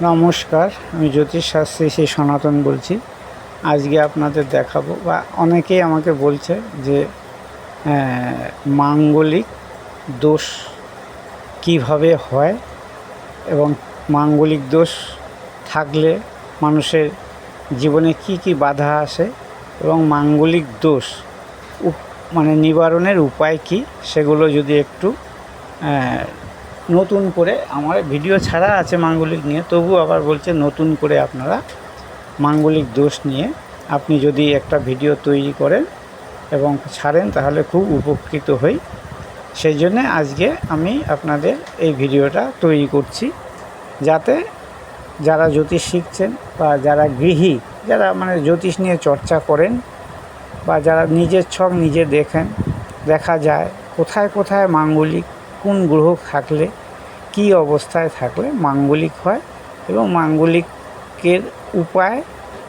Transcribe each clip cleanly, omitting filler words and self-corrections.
নমস্কার, আমি জ্যোতিষশাস্ত্রী শ্রী সনাতন বলছি। আজকে আপনাদের দেখাবো বা অনেকেই আমাকে বলছে যে মাঙ্গলিক দোষ কিভাবে হয় এবং মাঙ্গলিক দোষ থাকলে মানুষের জীবনে কি কি বাধা আসে এবং মাঙ্গলিক দোষ নিবারণের উপায় কি, সেগুলো যদি একটু নতুন করে, আমার ভিডিও ছাড়া আছে মাঙ্গলিক নিয়ে, তবু আবার বলছে নতুন করে আপনারা মাঙ্গলিক দোষ নিয়ে আপনি যদি একটা ভিডিও তৈরি করেন এবং ছাড়েন তাহলে খুব উপকৃত হই। সেই জন্যে আজকে আমি আপনাদের এই ভিডিওটা তৈরি করছি, যাতে যারা জ্যোতিষ শিখছেন বা যারা গৃহী, যারা জ্যোতিষ নিয়ে চর্চা করেন বা যারা নিজের ছক নিজে দেখা যায় কোথায় কোথায় মাঙ্গলিক, কোন গ্রহ থাকলে, কি অবস্থায় থাকলে মাঙ্গলিক হয় এবং মাঙ্গলিকের উপায়,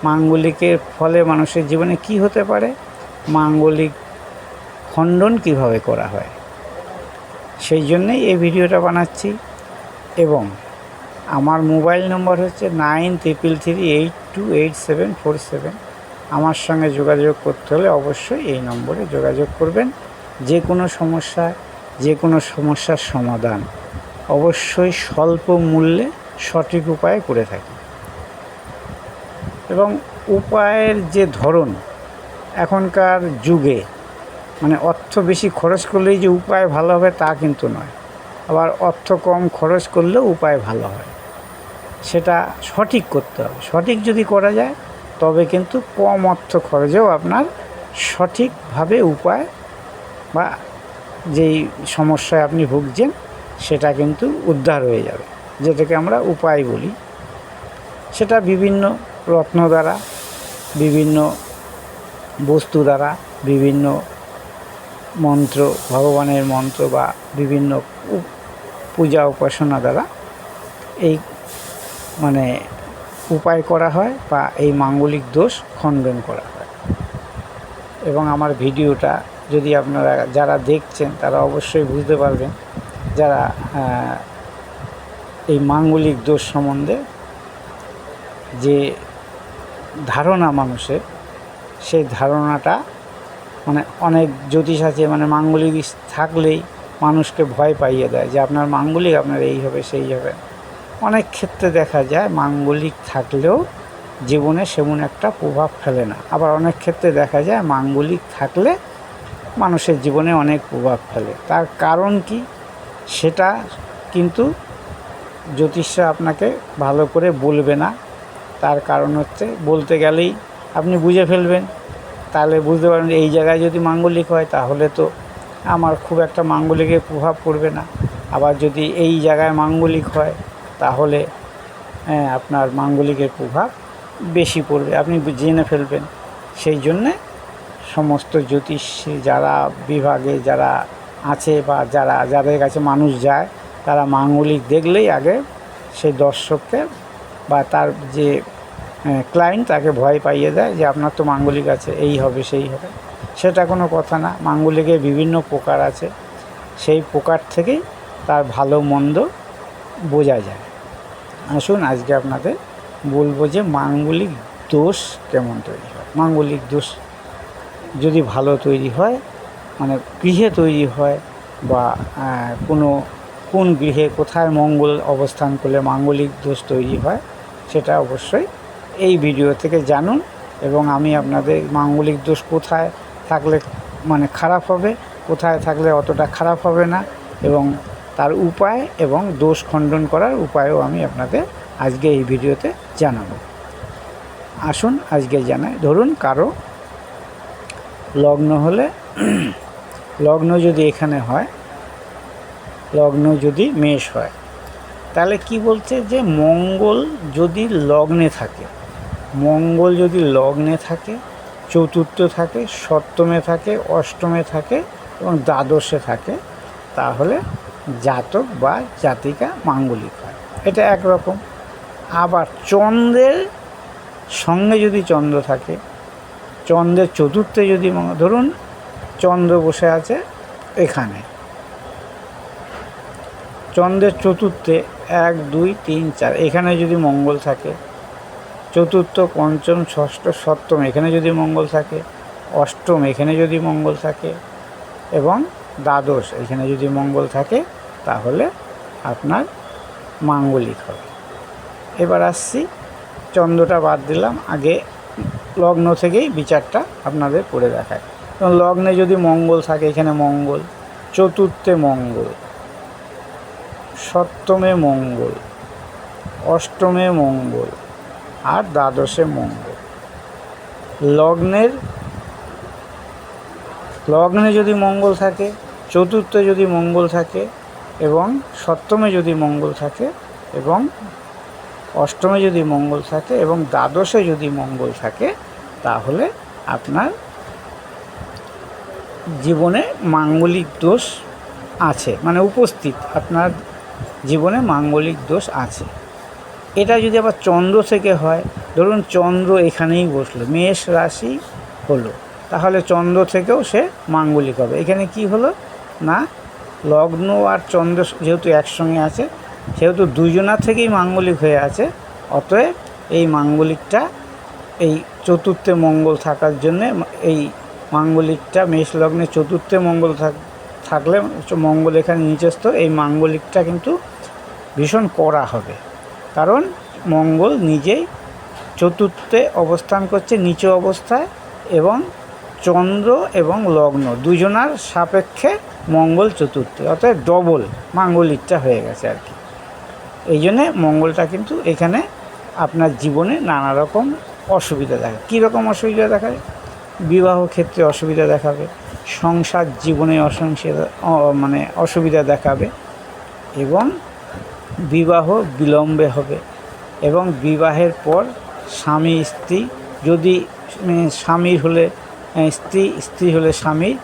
মাঙ্গলিকের ফলে মানুষের জীবনে কি হতে পারে, মাঙ্গলিক খণ্ডন কিভাবে করা হয়, সেই জন্যেই এই ভিডিওটা বানাচ্ছি। এবং আমার মোবাইল নম্বর হচ্ছে 9333828747। আমার সঙ্গে যোগাযোগ করতে হলে অবশ্যই এই নম্বরে যোগাযোগ করবেন। যে কোনো সমস্যার সমাধান অবশ্যই স্বল্প মূল্যে সঠিক উপায়ে করে থাকি। এবং উপায়ের যে ধরন, এখনকার যুগে অর্থ বেশি খরচ করলেই যে উপায় ভালো হবে তা কিন্তু নয়, আবার অর্থ কম খরচ করলেও উপায় ভালো হয়। সেটা সঠিক করতে হবে। সঠিক যদি করা যায় তবে কিন্তু কম অর্থ খরচেও আপনার সঠিকভাবে উপায় বা যেই সমস্যায় আপনি ভুগছেন সেটা কিন্তু উদ্ধার হয়ে যাবে, যেটাকে আমরা উপায় বলি। সেটা বিভিন্ন রত্ন দ্বারা, বিভিন্ন বস্তু দ্বারা, বিভিন্ন মন্ত্র, ভগবানের মন্ত্র বা বিভিন্ন পূজা উপাসনা দ্বারা এই উপায় করা হয় বা এই মাঙ্গলিক দোষ খণ্ডন করা হয়। এবং আমার ভিডিওটা যদি আপনারা যারা দেখছেন তারা অবশ্যই বুঝতে পারবেন, যারা এই মাঙ্গলিক দোষ সম্বন্ধে যে ধারণা মানুষের, সেই ধারণাটা অনেক জ্যোতিষ আছে মাঙ্গলিক থাকলেই মানুষকে ভয় পাইয়ে দেয় যে আপনার মাঙ্গলিক, আপনার এই হবে সেই হবে। অনেক ক্ষেত্রে দেখা যায় মাঙ্গলিক থাকলেও জীবনে সেমন একটা প্রভাব ফেলে না। আবার অনেক ক্ষেত্রে দেখা যায় মাঙ্গলিক থাকলে মানুষের জীবনে অনেক প্রভাব ফেলে। তার কারণ কি, সেটা কিন্তু জ্যোতিষরা আপনাকে ভালো করে বলবে না। তার কারণ হচ্ছে, বলতে গেলেই আপনি বুঝে ফেলবেন, তাহলে বুঝতে পারবেন এই জায়গায় যদি মাঙ্গলিক হয় তাহলে তো আমার খুব একটা মাঙ্গলিকের প্রভাব পড়বে না। আবার যদি এই জায়গায় মাঙ্গলিক হয় তাহলে আপনার মাঙ্গলিকের প্রভাব বেশি পড়বে, আপনি জেনে ফেলবেন। সেই জন্যে সমস্ত জ্যোতিষ যারা বিভাগে যারা আছে বা যাদের কাছে মানুষ যায়, তারা মাঙ্গলিক দেখলেই আগে সেই দর্শককে বা তার যে ক্লায়েন্ট তাকে ভয় পাইয়ে দেয় যে আপনার তো মাঙ্গলিক আছে, এই হবে সেই হবে। সেটা কোনো কথা না। মাঙ্গলিকের বিভিন্ন প্রকার আছে, সেই প্রকার থেকেই তার ভালো মন্দ বোঝা যায়। আসুন আজকে আপনাদের বলবো যে মাঙ্গলিক দোষ কেমন তৈরি হয়। মাঙ্গলিক দোষ যদি ভালো তৈরি হয়, গৃহে তৈরি হয় বা কোন গৃহে কোথায় মঙ্গল অবস্থান করলে মাঙ্গলিক দোষ তৈরি হয়, সেটা অবশ্যই এই ভিডিও থেকে জানুন। এবং আমি আপনাদের মাঙ্গলিক দোষ কোথায় থাকলে খারাপ হবে, কোথায় থাকলে অতটা খারাপ হবে না, এবং তার উপায় এবং দোষ খণ্ডন করার উপায়ও আমি আপনাদের আজকে এই ভিডিওতে জানাবো। আসুন আজকে জানাই। ধরুন কারো লগ্ন হলে, লগ্ন যদি এখানে হয়, লগ্ন যদি মেষ হয়, তাহলে কি বলছে যে মঙ্গল যদি লগ্নে থাকে, মঙ্গল যদি লগ্নে থাকে, চতুর্থ থাকে, সপ্তমে থাকে, অষ্টমে থাকে এবং দ্বাদশে থাকে, তাহলে জাতক বা জাতিকা মাঙ্গলিক হয়। এটা একরকম। আবার চন্দ্রের সঙ্গে যদি চন্দ্র থাকে, চন্দ্রের চতুর্থে যদি, ধরুন চন্দ্র বসে আছে এখানে, চন্দ্রের চতুর্থে 1 2 3 4 এখানে যদি মঙ্গল থাকে, চতুর্থ পঞ্চম ষষ্ঠ সপ্তম এখানে যদি মঙ্গল থাকে, অষ্টম এখানে যদি মঙ্গল থাকে এবং দ্বাদশ এখানে যদি মঙ্গল থাকে, তাহলে আপনার মাঙ্গলিক হবে। এবার আসছি, চন্দ্রটা বাদ দিলাম, আগে লগ্ন থেকেই বিচারটা আপনাদের করে দেখায়। এবং লগ্নে যদি মঙ্গল থাকে, এখানে মঙ্গল, চতুর্থে মঙ্গল, সপ্তমে মঙ্গল, অষ্টমে মঙ্গল আর দ্বাদশে মঙ্গল। লগ্নে যদি মঙ্গল থাকে, চতুর্থে যদি মঙ্গল থাকে এবং সপ্তমে যদি মঙ্গল থাকে এবং অষ্টমে যদি মঙ্গল থাকে এবং দ্বাদশে যদি মঙ্গল থাকে, তাহলে আপনার জীবনে মাঙ্গলিক দোষ আছে, মানে উপস্থিত, আপনার জীবনে মাঙ্গলিক দোষ আছে। এটা যদি আবার চন্দ্র থেকে হয়, ধরুন চন্দ্র এখানেই বসলো, মেষ রাশি হলো, তাহলে চন্দ্র থেকেও সে মাঙ্গলিক হবে। এখানে কি হলো না, লগ্ন আর চন্দ্র যেহেতু একসঙ্গে আছে, সেহেতু দুজনা থেকেই মাঙ্গলিক হয়ে আছে। অতএব এই মাঙ্গলিকটা, এই চতুর্থে মঙ্গল থাকার জন্যে, এই মাঙ্গলিকটা মেষ লগ্নে চতুর্থে মঙ্গল থাকলে, মঙ্গল এখানে নিচস্থ, এই মাঙ্গলিকটা কিন্তু ভীষণ কড়া হবে। কারণ মঙ্গল নিজেই চতুর্থে অবস্থান করছে নিচু অবস্থায়, এবং চন্দ্র এবং লগ্ন দুজনার সাপেক্ষে মঙ্গল চতুর্থে, অর্থাৎ ডবল মাঙ্গলিকটা হয়ে গেছে আর কি। এই জন্যে মঙ্গলটা কিন্তু এখানে আপনার জীবনে নানা রকম অসুবিধা দেখায়। কী রকম অসুবিধা দেখায়? বিবাহ ক্ষেত্রে অসুবিধা দেখাবে, সংসার জীবনে অসুবিধা দেখাবে, এবং বিবাহ বিলম্বে হবে, এবং বিবাহের পর স্বামী স্ত্রী, যদি স্বামীর হলে স্ত্রী, স্ত্রী হলে স্বামীর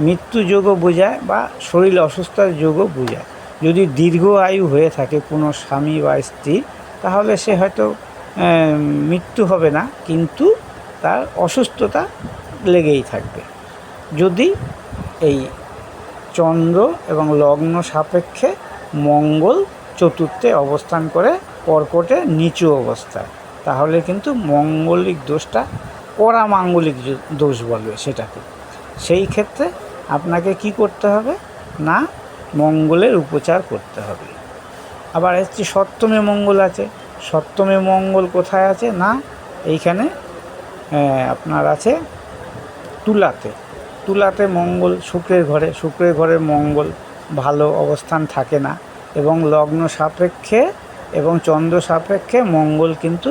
মৃত্যু যোগও বোঝায় বা শরীর অসুস্থতার যোগও বোঝায়। যদি দীর্ঘ আয়ু হয়ে থাকে কোনো স্বামী বা স্ত্রী, তাহলে সে হয়তো মৃত্যু হবে না, কিন্তু তার অসুস্থতা লেগেই থাকবে। যদি এই চন্দ্র এবং লগ্ন সাপেক্ষে মঙ্গল চতুর্থে অবস্থান করে কর্কটে নিচু অবস্থায়, তাহলে কিন্তু মঙ্গলিক দোষটা কড়া মাঙ্গলিক দোষ বলবে সেটাকে। সেই ক্ষেত্রে আপনাকে কি করতে হবে না, মঙ্গলের উপচার করতে হবে। আবার হচ্ছে সপ্তমে মঙ্গল আছে, সপ্তমে মঙ্গল কোথায় আছে না, এইখানে আপনার আছে তুলাতে মঙ্গল শুক্রের ঘরে মঙ্গল ভালো অবস্থান থাকে না, এবং লগ্ন সাপেক্ষে এবং চন্দ্র সাপেক্ষে মঙ্গল কিন্তু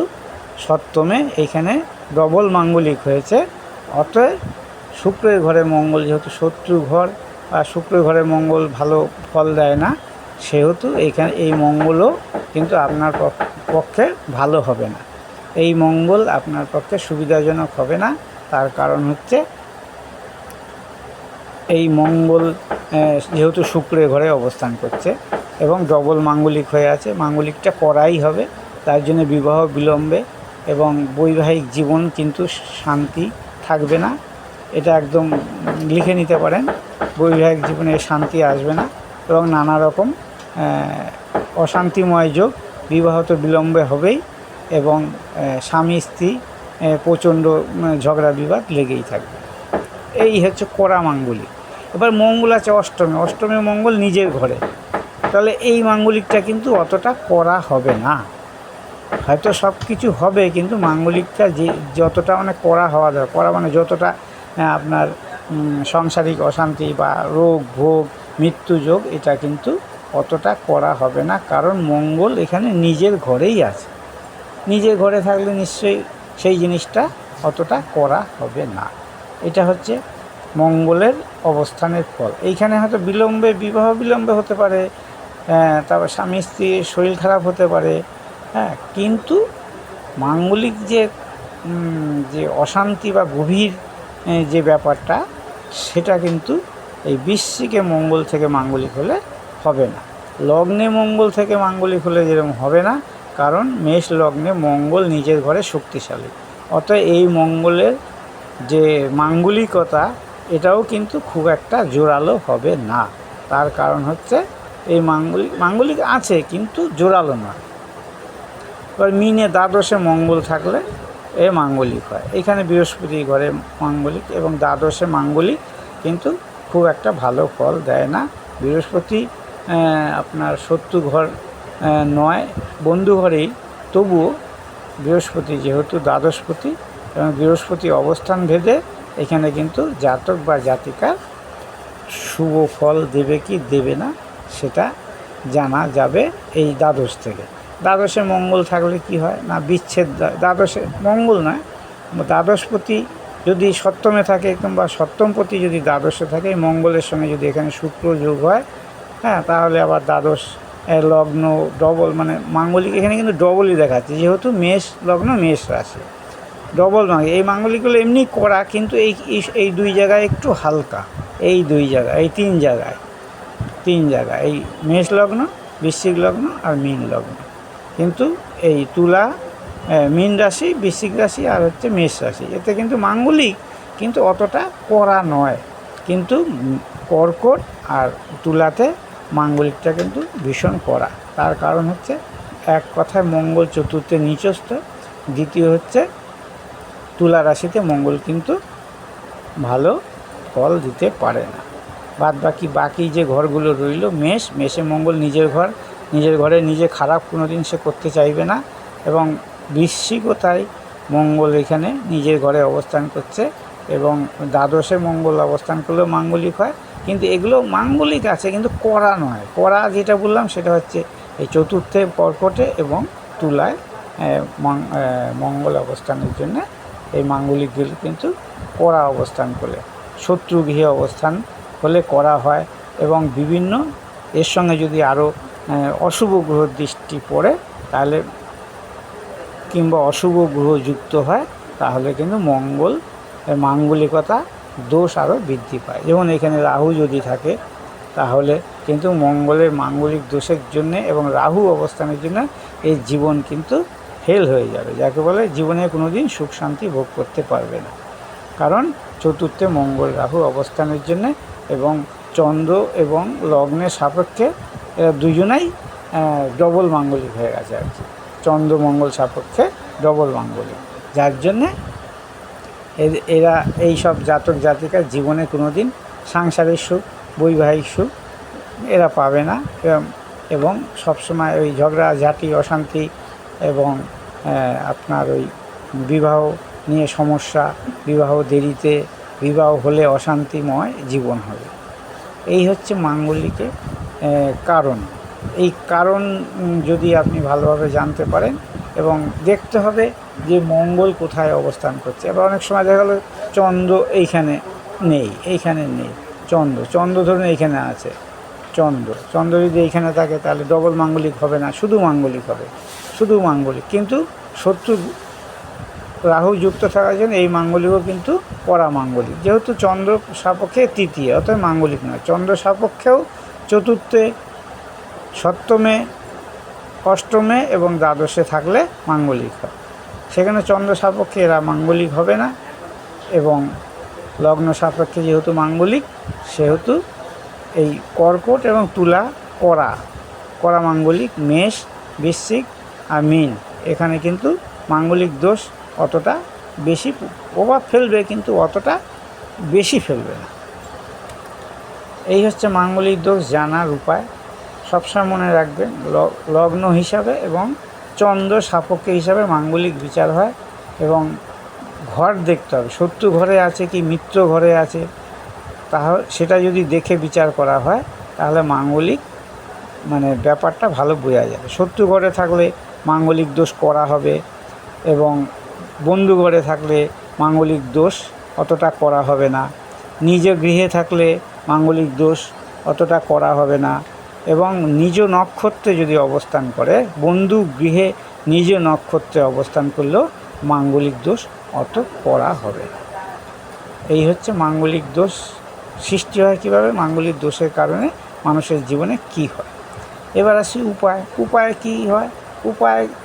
সপ্তমে এইখানে ডবল মাঙ্গলিক হয়েছে। অতএব শুক্রের ঘরে মঙ্গল যেহেতু শত্রু ঘর, আর শুক্রের ঘরে মঙ্গল ভালো ফল দেয় না, সেহেতু এইখানে এই মঙ্গলও কিন্তু আপনার পক্ষে ভালো হবে না। এই মঙ্গল আপনার পক্ষে সুবিধাজনক হবে না। তার কারণ হচ্ছে এই মঙ্গল যেহেতু শুক্রের ঘরে অবস্থান করছে এবং ডবল মাঙ্গলিক হয়ে আছে, মাঙ্গলিকটা করাই হবে, তার জন্য বিবাহ বিলম্বে এবং বৈবাহিক জীবন কিন্তু শান্তি থাকবে না। এটা একদম লিখে নিতে পারেন, বৈবাহিক জীবনে শান্তি আসবে না এবং নানা রকম অশান্তিময় যোগ, বিবাহ তো বিলম্বে হবেই, এবং স্বামী স্ত্রী প্রচণ্ড ঝগড়া বিবাদ লেগেই থাকবে। এই হচ্ছে কড়া মাঙ্গলিক। এবার মঙ্গল আছে অষ্টমে মঙ্গল নিজের ঘরে, তাহলে এই মাঙ্গলিকটা কিন্তু অতটা কড়া হবে না। হয়তো সব কিছু হবে, কিন্তু মাঙ্গলিকটা যতটা কড়া হওয়া দরকার, কড়া যতটা আপনার সাংসারিক অশান্তি বা রোগ ভোগ মৃত্যু যোগ, এটা কিন্তু অতটা কড়া হবে না। কারণ মঙ্গল এখানে নিজের ঘরেই আছে, নিজের ঘরে থাকলে নিশ্চয়ই সেই জিনিসটা অতটা কড়া হবে না। এটা হচ্ছে মঙ্গলের অবস্থানের ফল। এইখানে হয়তো বিবাহ বিলম্বে হতে পারে, তারপর স্বামী স্ত্রীর শরীর খারাপ হতে পারে, কিন্তু মাঙ্গলিক যে অশান্তি বা গভীর যে ব্যাপারটা, সেটা কিন্তু এই বৃশ্চিকে মঙ্গল থেকে মাঙ্গলিক হলে হবে না। লগ্নে মঙ্গল থেকে মাঙ্গলিক হলে যেরকম হবে না, কারণ মেষ লগ্নে মঙ্গল নিজের ঘরে শক্তিশালী। অতএব এই মঙ্গলের যে মাঙ্গলিকতা, এটাও কিন্তু খুব একটা জোরালো হবে না। তার কারণ হচ্ছে এই মাঙ্গলিক আছে কিন্তু জোরালো নয়। এবার মিনে দ্বাদশে মঙ্গল থাকলে এ মাঙ্গলিক হয়। এখানে বৃহস্পতি ঘরে মাঙ্গলিক এবং দ্বাদশে মাঙ্গলিক কিন্তু খুব একটা ভালো ফল দেয় না। বৃহস্পতি আপনার শত্রু ঘর নয়, বন্ধু ঘরেই, তবুও বৃহস্পতি যেহেতু দ্বাদশপতি এবং বৃহস্পতি অবস্থান ভেদে এখানে কিন্তু জাতক বা জাতিকার শুভ ফল দেবে কি দেবে না সেটা জানা যাবে এই দ্বাদশ থেকে। দ্বাদশে মঙ্গল থাকলে কি হয় না, বিচ্ছেদ, দ্বাদশে মঙ্গল নয়, দ্বাদশপতি যদি সপ্তমে থাকে কিংবা সপ্তমপতি যদি দ্বাদশে থাকে, মঙ্গলের সঙ্গে যদি এখানে শুক্র যোগ হয়, হ্যাঁ, তাহলে আবার দ্বাদশ লগ্ন ডবল, মানে মাঙ্গলিক এখানে কিন্তু ডবলই দেখাচ্ছে, যেহেতু মেষ লগ্ন মেষ রাশি, ডবল এই মাঙ্গলিকগুলো এমনি করা, কিন্তু এই দুই জায়গায় একটু হালকা, এই দুই জায়গায়, এই তিন জায়গায় এই মেষ লগ্ন, বৃশ্চিক লগ্ন আর মীন লগ্ন, কিন্তু এই তুলা, মীন রাশি, বৃশ্চিক রাশি আর হচ্ছে মেষ রাশি, এতে কিন্তু মাঙ্গলিক কিন্তু অতটা কড়া নয়, কিন্তু কর্কট আর তুলাতে মাঙ্গলিকটা কিন্তু ভীষণ কড়া। তার কারণ হচ্ছে এক কথায় মঙ্গল চতুর্থে নিচস্থ, দ্বিতীয় হচ্ছে তুলা রাশিতে মঙ্গল কিন্তু ভালো ফল দিতে পারে না। বাকি যে ঘরগুলো রইল, মেষে মঙ্গল নিজের ঘরে নিজে খারাপ কোনো দিন সে করতে চাইবে না, এবং বৃশ্চিকও তাই, মঙ্গল এখানে নিজের ঘরে অবস্থান করছে এবং দ্বাদশে মঙ্গল অবস্থান করলেও মাঙ্গলিক হয়, কিন্তু এগুলো মাঙ্গলিক আছে কিন্তু কড়া নয়। কড়া যেটা বললাম সেটা হচ্ছে এই চতুর্থে কর্কটে এবং তুলায় মঙ্গল অবস্থানের জন্য এই মাঙ্গলিকগুলো কিন্তু কড়া অবস্থান করলে, শত্রু গৃহে অবস্থান হলে করা হয়, এবং বিভিন্ন এর সঙ্গে যদি আরও অশুভ গ্রহ দৃষ্টি পড়ে তাহলে, কিংবা অশুভ গ্রহ যুক্ত হয়, তাহলে কিন্তু মাঙ্গলিকতা দোষ আরও বৃদ্ধি পায়। যেমন এখানে রাহু যদি থাকে তাহলে কিন্তু মঙ্গলের মাঙ্গলিক দোষের জন্য এবং রাহু অবস্থানের জন্য এই জীবন কিন্তু ফেল হয়ে যাবে, যাকে বলে জীবনে কোনো দিন সুখ শান্তি ভোগ করতে পারবে না, কারণ চতুর্থে মঙ্গল রাহু অবস্থানের জন্য, এবং চন্দ্র এবং লগ্নের সাপেক্ষে এরা দুজনাই ডবল মাঙ্গলিক হয়ে গেছে আর কি, চন্দ্র মঙ্গল সাপেক্ষে ডবল মাঙ্গলিক, যার জন্যে এরা এই সব জাতক জাতিকার জীবনে কোনো দিন সাংসারিক সুখ, বৈবাহিক সুখ এরা পাবে না, এবং সবসময় ওই ঝগড়াঝাঁটি, অশান্তি এবং আপনার ওই বিবাহ নিয়ে সমস্যা, বিবাহ দেরিতে, বিবাহ হলে অশান্তিময় জীবন হবে। এই হচ্ছে মাঙ্গলিকের কারণ। এই কারণ যদি আপনি ভালোভাবে জানতে পারেন, এবং দেখতে হবে যে মঙ্গল কোথায় অবস্থান করছে। এবার অনেক সময় দেখা গেলো চন্দ্র এইখানে নেই, চন্দ্র ধরুন এইখানে আছে, চন্দ্র যদি এইখানে থাকে তাহলে ডবল মাঙ্গলিক হবে না, শুধু মাঙ্গলিক, কিন্তু শত্রু রাহু যুক্ত থাকার জন্য এই মাঙ্গলিকও কিন্তু কড়া মাঙ্গলিক, যেহেতু চন্দ্র সাপেক্ষে তৃতীয়, অর্থাৎ মাঙ্গলিক নয়। চন্দ্র সাপেক্ষেও চতুর্থে, সপ্তমে, অষ্টমে এবং দ্বাদশে থাকলে মাঙ্গলিক হয়, সেখানে চন্দ্র সাপেক্ষে এরা মাঙ্গলিক হবে না, এবং লগ্ন সাপেক্ষে যেহেতু মাঙ্গলিক, সেহেতু এই কর্কট এবং তুলা কড়া মাঙ্গলিক, মেষ, বৃশ্চিক আর মীন এখানে কিন্তু মাঙ্গলিক দোষ অতটা বেশি প্রভাব ফেলবে, কিন্তু অতটা বেশি ফেলবে না। এই হচ্ছে মাঙ্গলিক দোষ জানার উপায়। সবসময় মনে রাখবেন, লগ্ন হিসাবে এবং চন্দ্র সাপেক্ষে হিসাবে মাঙ্গলিক বিচার হয়, এবং ঘর দেখতে হবে, শত্রু ঘরে আছে কি মিত্র ঘরে আছে, তাহলে সেটা যদি দেখে বিচার করা হয় তাহলে মাঙ্গলিক ব্যাপারটা ভালো বোঝা যাবে। শত্রু ঘরে থাকলে মাঙ্গলিক দোষ করা হবে, এবং বন্ধু ঘরে থাকলে মাঙ্গলিক দোষ অতটা করা হবে না। নিজ গৃহে থাকলে মাঙ্গলিক দোষ অতটা করা হবে না, এবং নিজ নক্ষত্রে যদি অবস্থান করে, বন্ধু গৃহে নিজ নক্ষত্রে অবস্থান করলেও মাঙ্গলিক দোষ অত করা হবে না। এই হচ্ছে মাঙ্গলিক দোষ সৃষ্টি হয় কীভাবে, মাঙ্গলিক দোষের কারণে মানুষের জীবনে কি হয়। এবার আসি উপায় কী হয়।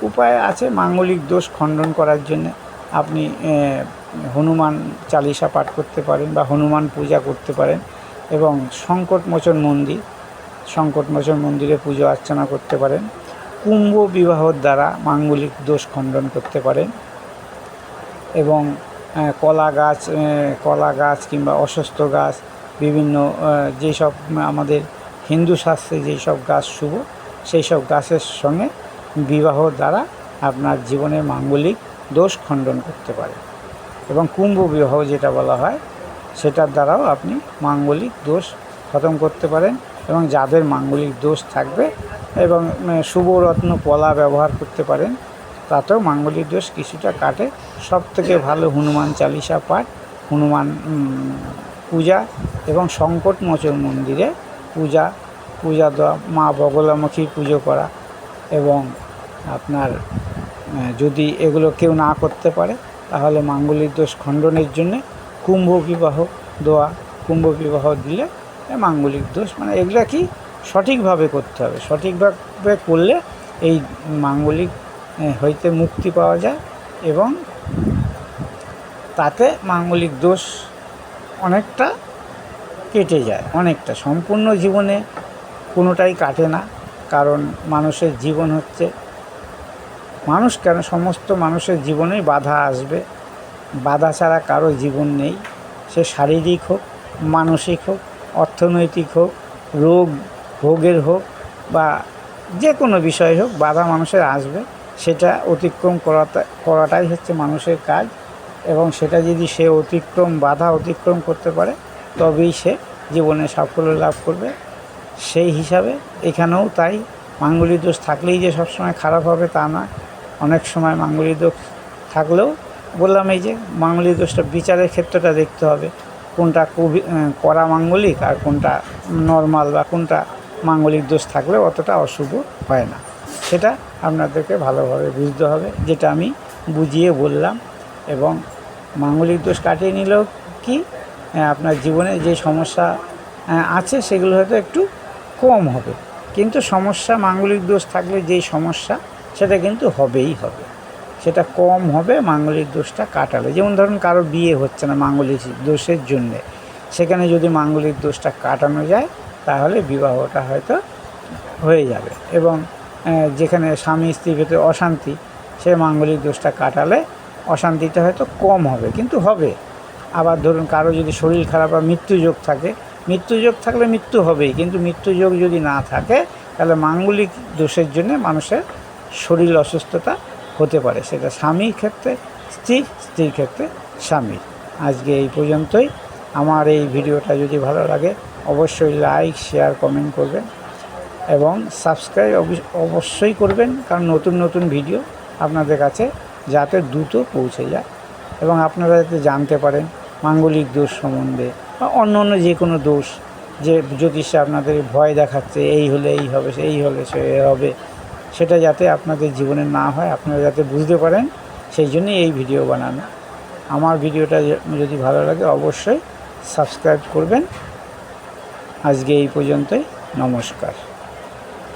উপায় আছে মাঙ্গলিক দোষ খণ্ডন করার জন্য। আপনি হনুমান চালিসা পাঠ করতে পারেন বা হনুমান পূজা করতে পারেন, এবং সংকটমোচন মন্দির সংকটমোচন মন্দিরে পুজো অর্চনা করতে পারেন। কুম্ভ বিবাহর দ্বারা মাঙ্গলিক দোষ খণ্ডন করতে পারেন। এবং কলা গাছ কিংবা অশ্বত্থ গাছ, বিভিন্ন যেসব আমাদের হিন্দু শাস্ত্রে যেই সব গাছ শুভ, সেই সব গাছের সঙ্গে বিবাহ দ্বারা আপনার জীবনের মাঙ্গলিক দোষ খণ্ডন করতে পারে। এবং কুম্ভ বিবাহ যেটা বলা হয়, সেটার দ্বারাও আপনি মাঙ্গলিক দোষ খতম করতে পারেন। এবং যাদের মাঙ্গলিক দোষ থাকবে এবং শুভরত্ন কলা ব্যবহার করতে পারেন, তাতেও মাঙ্গলিক দোষ কিছুটা কাটে। সবথেকে ভালো হনুমান চালিসা পাঠ, হনুমান পূজা এবং সংকটমোচন মন্দিরে পূজা দেওয়া, মা বগলামুখীর পুজো করা। এবং আপনার যদি এগুলো কেউ না করতে পারে, তাহলে মাঙ্গলিক দোষ খণ্ডনের জন্যে কুম্ভ বিবাহ দিলে মাঙ্গলিক দোষ, মানে এগুলা কি সঠিকভাবে করতে হবে। সঠিকভাবে করলে এই মাঙ্গলিক হইতে মুক্তি পাওয়া যায় এবং তাতে মাঙ্গলিক দোষ অনেকটা কেটে যায়। অনেকটা, সম্পূর্ণ জীবনে কোনোটাই কাটে না, কারণ মানুষের জীবন হচ্ছে, মানুষ কেন, সমস্ত মানুষের জীবনেই বাধা আসবে। বাধা ছাড়া কারো জীবন নেই। সে শারীরিক হোক, মানসিক হোক, অর্থনৈতিক হোক, ভোগের হোক বা যে কোনো বিষয় হোক, বাধা মানুষের আসবে। সেটা অতিক্রম করাটাই হচ্ছে মানুষের কাজ। এবং সেটা যদি সে বাধা অতিক্রম করতে পারে, তবেই সে জীবনে সাফল্য লাভ করবে। সেই হিসাবে এখানেও তাই, মাঙ্গলিক দোষ থাকলেই যে সবসময় খারাপ হবে তা না। অনেক সময় মাঙ্গলিক দোষ থাকলেও, বললাম এই যে মাঙ্গলিক দোষটা বিচারের ক্ষেত্রটা দেখতে হবে, কোনটা কড়া মাঙ্গলিক আর কোনটা নর্মাল, বা কোনটা মাঙ্গলিক দোষ থাকলে অতটা অশুভ হয় না, সেটা আপনাদেরকে ভালোভাবে বুঝতে হবে, যেটা আমি বুঝিয়ে বললাম। এবং মাঙ্গলিক দোষ কাটিয়ে নিলেও কি আপনার জীবনে যে সমস্যা আছে সেগুলো হয়তো একটু কম হবে, কিন্তু মাঙ্গলিক দোষ থাকলে যেই সমস্যা, সেটা কিন্তু হবেই হবে। সেটা কম হবে মাঙ্গলিক দোষটা কাটালে। যেমন ধরুন কারো বিয়ে হচ্ছে না মাঙ্গলিক দোষের জন্যে, সেখানে যদি মাঙ্গলিক দোষটা কাটানো যায়, তাহলে বিবাহটা হয়তো হয়ে যাবে। এবং যেখানে স্বামী স্ত্রীর ভেতরে অশান্তি, সে মাঙ্গলিক দোষটা কাটালে অশান্তিটা হয়তো কম হবে, কিন্তু হবে। আবার ধরুন কারো যদি শরীর খারাপ বা মৃত্যুযোগ থাকে, মৃত্যুযোগ থাকলে মৃত্যু হবেই, কিন্তু মৃত্যুযোগ যদি না থাকে, তাহলে মাঙ্গলিক দোষের জন্য মানুষের শরীর অসুস্থতা হতে পারে। সেটা স্বামীর ক্ষেত্রে স্ত্রীর ক্ষেত্রে স্বামীর। আজকে এই পর্যন্তই। আমার এই ভিডিওটা যদি ভালো লাগে, অবশ্যই লাইক, শেয়ার, কমেন্ট করবেন এবং সাবস্ক্রাইব অবশ্যই করবেন, কারণ নতুন নতুন ভিডিও আপনাদের কাছে যাতে দ্রুত পৌঁছে যায় এবং আপনারা যাতে জানতে পারেন মাঙ্গলিক দোষ সম্বন্ধে বা অন্য যে কোনো দোষ, যে জ্যোতিষে আপনাদের ভয় দেখাচ্ছে, এই হলে এই হবে, এই হলে সে হবে, সেটা যাতে আপনাদের জীবনে না হয়, আপনারা যাতে বুঝতে পারেন, সেই জন্যই এই ভিডিও বানানো। আমার ভিডিওটা যদি ভালো লাগে, অবশ্যই সাবস্ক্রাইব করবেন। আজকে এই পর্যন্তই। নমস্কার।